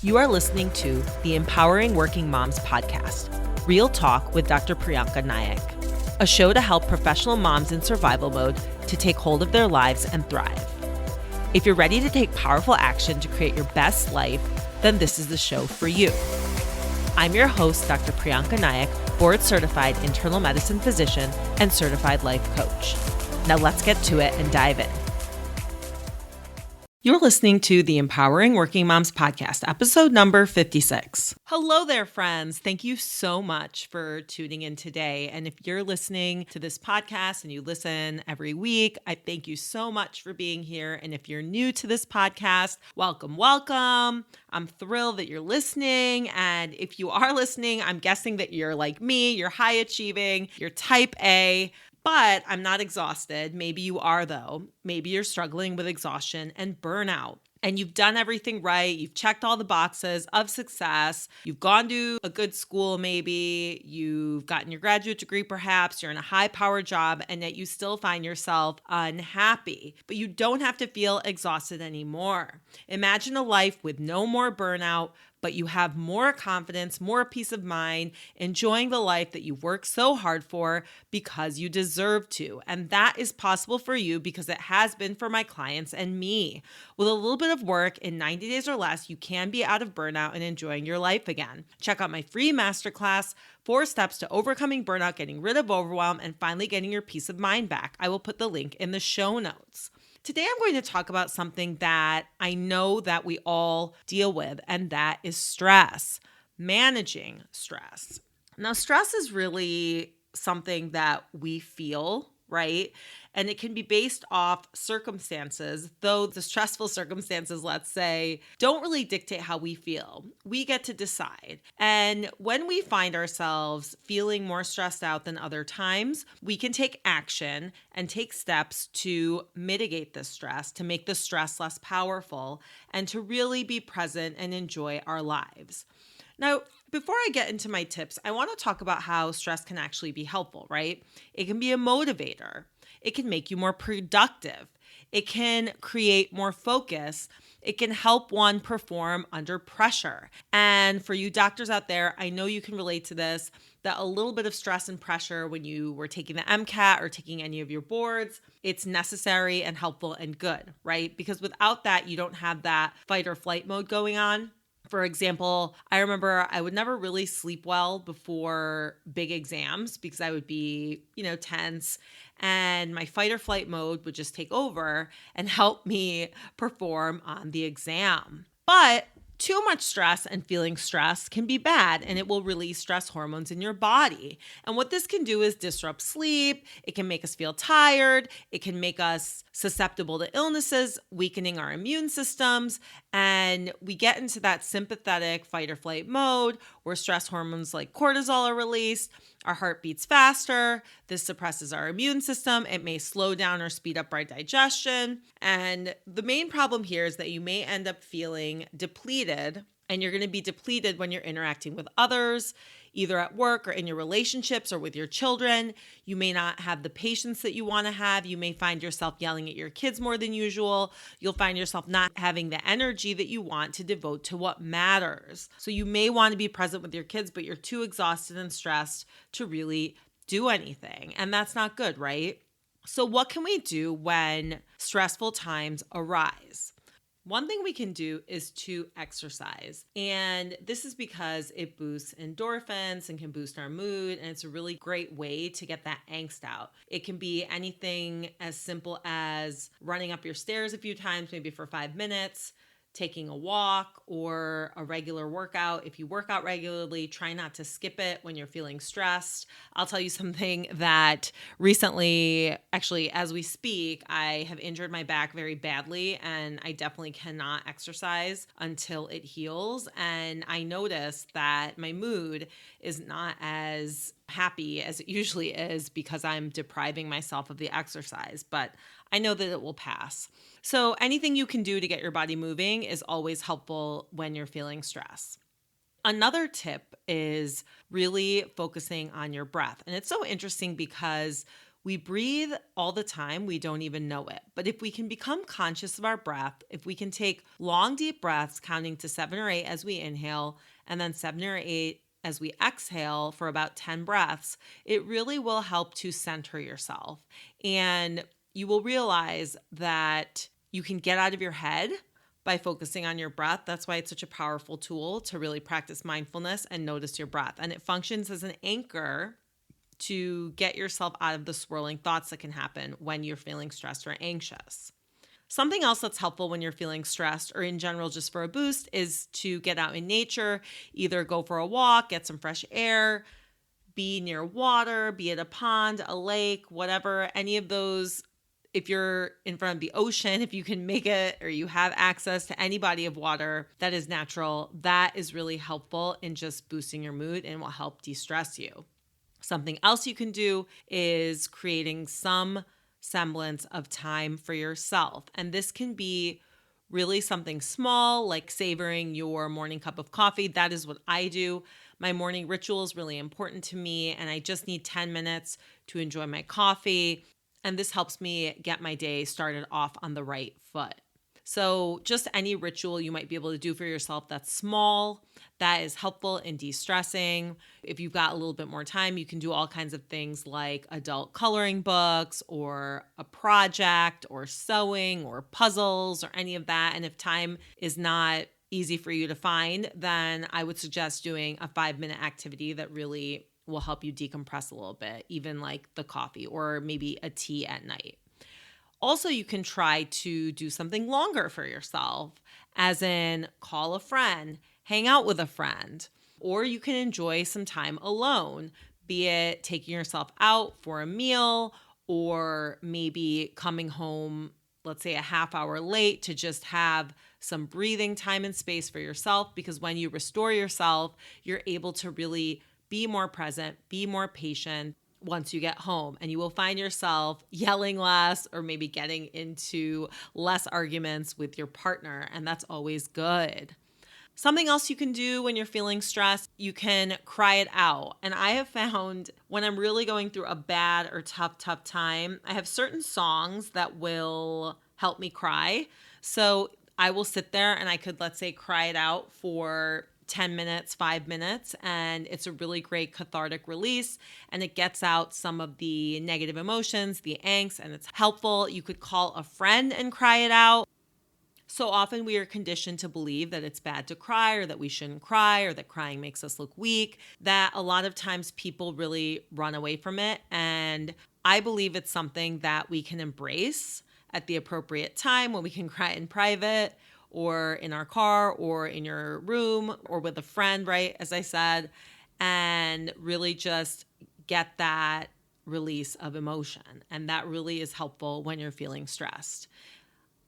You are listening to the Empowering Working Moms podcast, Real Talk with Dr. Prianca Naik, a show to help professional moms in survival mode to take hold of their lives and thrive. If you're ready to take powerful action to create your best life, then this is the show for you. I'm your host, Dr. Prianca Naik, board-certified internal medicine physician and certified life coach. Now let's get to it and dive in. You're listening to the Empowering Working Moms podcast, episode number 56. Hello there, friends. Thank you so much for tuning in today. And if you're listening to this podcast and you listen every week, I thank you so much for being here. And if you're new to this podcast, welcome, welcome. I'm thrilled that you're listening. And if you are listening, I'm guessing that you're like me, you're high achieving, you're type A. But I'm not exhausted. Maybe you are, though. Maybe you're struggling with exhaustion and burnout. And you've done everything right. You've checked all the boxes of success. You've gone to a good school, maybe. You've gotten your graduate degree, perhaps. You're in a high-powered job, and yet you still find yourself unhappy. But you don't have to feel exhausted anymore. Imagine a life with no more burnout, but you have more confidence, more peace of mind, enjoying the life that you worked so hard for because you deserve to. And that is possible for you because it has been for my clients and me. With a little bit of work in 90 days or less, you can be out of burnout and enjoying your life again. Check out my free masterclass, 4 steps to overcoming burnout, getting rid of overwhelm, and finally getting your peace of mind back. I will put the link in the show notes. Today, I'm going to talk about something that I know that we all deal with, and that is stress, managing stress. Now, stress is really something that we feel, right? And it can be based off circumstances, though the stressful circumstances, let's say, don't really dictate how we feel. We get to decide. And when we find ourselves feeling more stressed out than other times, we can take action and take steps to mitigate the stress, to make the stress less powerful, and to really be present and enjoy our lives. Now, before I get into my tips, I want to talk about how stress can actually be helpful, right? It can be a motivator. It can make you more productive. It can create more focus. It can help one perform under pressure. And for you doctors out there, I know you can relate to this, that a little bit of stress and pressure when you were taking the MCAT or taking any of your boards, it's necessary and helpful and good, right? Because without that, you don't have that fight or flight mode going on. For example, I remember I would never really sleep well before big exams because I would be, tense, and my fight or flight mode would just take over and help me perform on the exam. But too much stress and feeling stressed can be bad, and it will release stress hormones in your body. And what this can do is disrupt sleep. It can make us feel tired. It can make us susceptible to illnesses, weakening our immune systems. And we get into that sympathetic fight or flight mode where stress hormones like cortisol are released. Our heart beats faster. This suppresses our immune system. It may slow down or speed up our digestion. And the main problem here is that you may end up feeling depleted, and you're going to be depleted when you're interacting with others, either at work or in your relationships or with your children. You may not have the patience that you want to have. You may find yourself yelling at your kids more than usual. You'll find yourself not having the energy that you want to devote to what matters. So you may want to be present with your kids, but you're too exhausted and stressed to really do anything. And that's not good, right? So what can we do when stressful times arise? One thing we can do is to exercise. And this is because it boosts endorphins and can boost our mood. And it's a really great way to get that angst out. It can be anything as simple as running up your stairs a few times, maybe for 5 minutes, taking a walk, or a regular workout. If you work out regularly, try not to skip it when you're feeling stressed. I'll tell you something that recently, actually, as we speak, I have injured my back very badly, and I definitely cannot exercise until it heals. And I noticed that my mood is not as happy as it usually is because I'm depriving myself of the exercise, but I know that it will pass. So anything you can do to get your body moving is always helpful when you're feeling stress. Another tip is really focusing on your breath. And it's so interesting because We breathe all the time, we don't even know it. But if we can become conscious of our breath, if we can take long, deep breaths, counting to 7 or 8 as we inhale, and then 7 or 8 as we exhale for about 10 breaths, it really will help to center yourself. And you will realize that you can get out of your head by focusing on your breath. That's why it's such a powerful tool to really practice mindfulness and notice your breath. And it functions as an anchor to get yourself out of the swirling thoughts that can happen when you're feeling stressed or anxious. Something else that's helpful when you're feeling stressed or in general just for a boost is to get out in nature, either go for a walk, get some fresh air, be near water, be at a pond, a lake, whatever, any of those. If you're in front of the ocean, if you can make it or you have access to any body of water that is natural, that is really helpful in just boosting your mood and will help de-stress you. Something else you can do is creating some semblance of time for yourself. And this can be really something small, like savoring your morning cup of coffee. That is what I do. My morning ritual is really important to me, and I just need 10 minutes to enjoy my coffee. And this helps me get my day started off on the right foot. So just any ritual you might be able to do for yourself that's small, that is helpful in de-stressing. If you've got a little bit more time, you can do all kinds of things like adult coloring books or a project or sewing or puzzles or any of that. And if time is not easy for you to find, then I would suggest doing a 5-minute activity that really will help you decompress a little bit, even like the coffee or maybe a tea at night. Also, you can try to do something longer for yourself, as in call a friend, hang out with a friend, or you can enjoy some time alone, be it taking yourself out for a meal or maybe coming home, let's say a half hour late to just have some breathing time and space for yourself. Because when you restore yourself, you're able to really be more present, be more patient once you get home, and you will find yourself yelling less or maybe getting into less arguments with your partner, and that's always good. Something else you can do when you're feeling stressed, you can cry it out. And I have found when I'm really going through a bad or tough time, I have certain songs that will help me cry. So I will sit there and I could, let's say, cry it out for 10 minutes, 5 minutes, and it's a really great cathartic release, and it gets out some of the negative emotions, the angst, and it's helpful. You could call a friend and cry it out. So often we are conditioned to believe that it's bad to cry or that we shouldn't cry or that crying makes us look weak, that a lot of times people really run away from it. And I believe it's something that we can embrace at the appropriate time when we can cry in private or in our car or in your room or with a friend, right? As I said, and really just get that release of emotion. And that really is helpful when you're feeling stressed.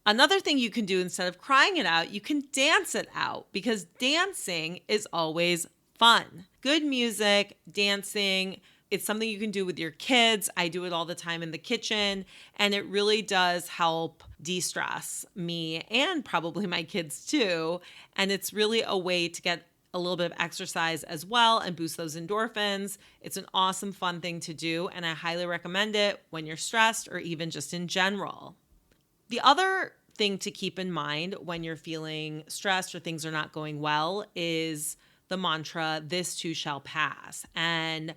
Another thing you can do instead of crying it out, you can dance it out, because dancing is always fun. Good music, dancing, it's something you can do with your kids. I do it all the time in the kitchen, and it really does help de-stress me and probably my kids too. And it's really a way to get a little bit of exercise as well and boost those endorphins. It's an awesome, fun thing to do, and I highly recommend it when you're stressed or even just in general. The other thing to keep in mind when you're feeling stressed or things are not going well is the mantra, "This too shall pass." And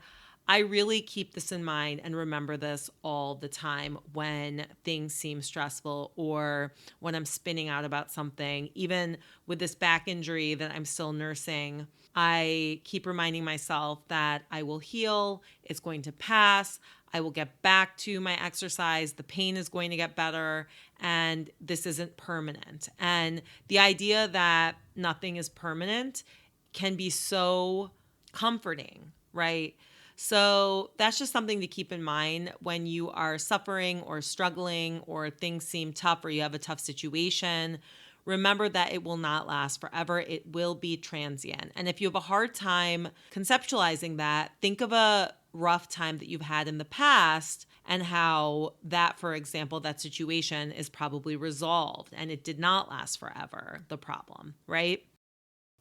I really keep this in mind and remember this all the time when things seem stressful or when I'm spinning out about something. Even with this back injury that I'm still nursing, I keep reminding myself that I will heal, it's going to pass, I will get back to my exercise, the pain is going to get better, and this isn't permanent. And the idea that nothing is permanent can be so comforting, right? So that's just something to keep in mind when you are suffering or struggling or things seem tough or you have a tough situation. Remember that it will not last forever. It will be transient. And if you have a hard time conceptualizing that, think of a rough time that you've had in the past and how that, for example, that situation is probably resolved and it did not last forever, the problem, right?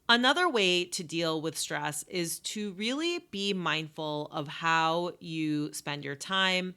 Another way to deal with stress is to really be mindful of how you spend your time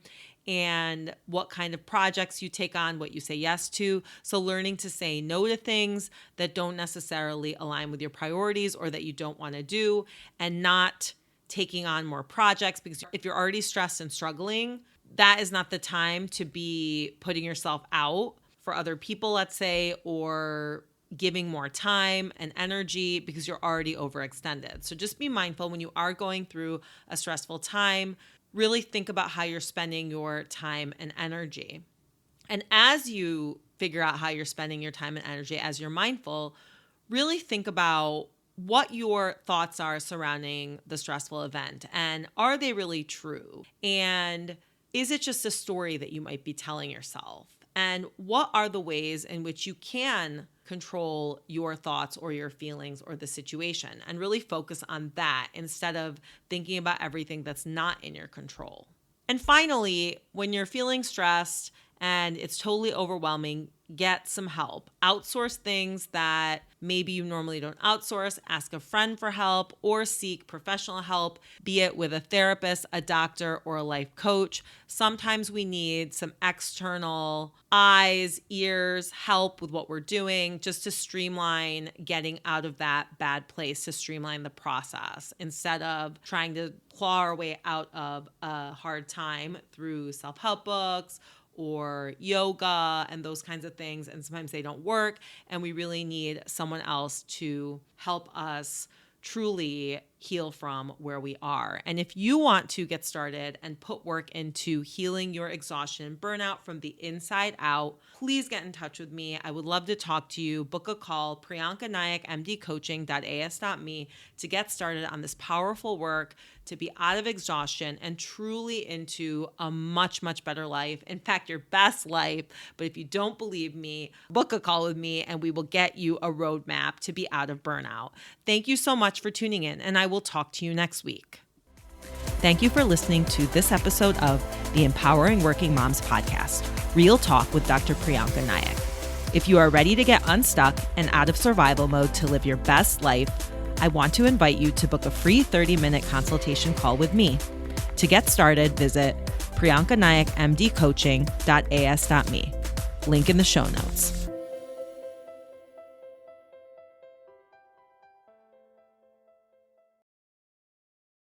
and what kind of projects you take on, what you say yes to. So learning to say no to things that don't necessarily align with your priorities or that you don't want to do, and not taking on more projects, because if you're already stressed and struggling, that is not the time to be putting yourself out for other people, let's say, or giving more time and energy because you're already overextended. So just be mindful when you are going through a stressful time, really think about how you're spending your time and energy. And as you figure out how you're spending your time and energy, as you're mindful, really think about what your thoughts are surrounding the stressful event, and are they really true? And is it just a story that you might be telling yourself? And what are the ways in which you can control your thoughts or your feelings or the situation, and really focus on that instead of thinking about everything that's not in your control. And finally, when you're feeling stressed and it's totally overwhelming, get some help. Outsource things that maybe you normally don't outsource. Ask a friend for help or seek professional help, be it with a therapist, a doctor, or a life coach. Sometimes we need some external eyes, ears, help with what we're doing just to streamline getting out of that bad place, to streamline the process instead of trying to claw our way out of a hard time through self-help books or yoga and those kinds of things. And sometimes they don't work, and we really need someone else to help us truly heal from where we are. And if you want to get started and put work into healing your exhaustion and burnout from the inside out, please get in touch with me. I would love to talk to you. Book a call, Prianca Naik, mdcoaching.as.me, to get started on this powerful work to be out of exhaustion and truly into a much, much better life. In fact, your best life. But if you don't believe me, book a call with me and we will get you a roadmap to be out of burnout. Thank you so much for tuning in, and I will talk to you next week. Thank you for listening to this episode of the Empowering Working Moms podcast, Real Talk with Dr. Prianca Naik. If you are ready to get unstuck and out of survival mode to live your best life, I want to invite you to book a free 30-minute consultation call with me. To get started, visit priancanaikmdcoaching.as.me. Link in the show notes.